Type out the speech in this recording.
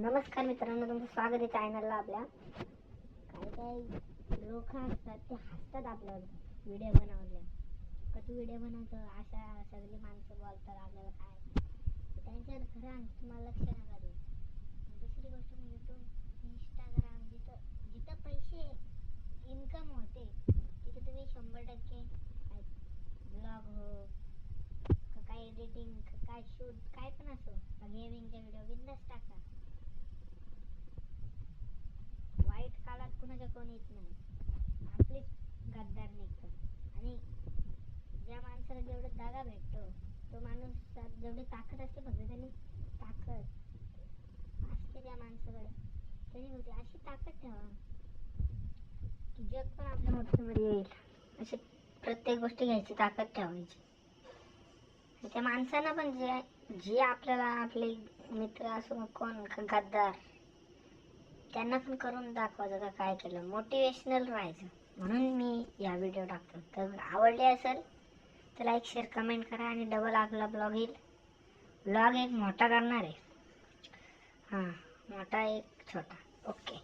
नमस्कार मित्रांनो, तुमचं स्वागत आहे चॅनलला आपल्या. काही लोक असतात ते हसतात आपल्यावर व्हिडिओ बनवल्या का तू व्हिडिओ बनवतो अशा सगळी माणसं बोलतात आपल्याला काय त्यांच्यावर खरं तुम्हाला लक्ष नका देऊ. दुसरी गोष्ट म्हणजे यूट्यूब इंस्टाग्राम जिथं पैसे इन्कम होते तिथे तुम्ही 100% ब्लॉग हो का काय एडिटिंग काय शूट काय पण असो गेमिंगचे व्हिडिओ बिंदास टाका. वाईट काळात कुणाच्या कोण येत नाही, आपलीच गद्दार निघतात. आणि ज्या माणसाला जेवढं जागा भेटतो तो माणूस जेवढी ताकद असते फक्त त्यांनी ताकद असते त्या माणसाकडे त्यांनी होते अशी ताकद ठेवा की जग पण आपल्या मुठीमध्ये येईल. अशी प्रत्येक गोष्टी घ्यायची ताकद ठेवायची. त्या माणसांना पण जे आपल्याला आपले मित्र असो कोण गद्दार त्यांना पण करून दाखवायचं का काय केलं, मोटिवेशनल राहायचं. म्हणून मी या व्हिडिओ टाकतो. तर आवडले असेल तर लाईक शेअर कमेंट करा आणि डबल आपला ब्लॉग येईल. ब्लॉग एक मोठा करणार आहे, हां मोठा एक छोटा. ओके.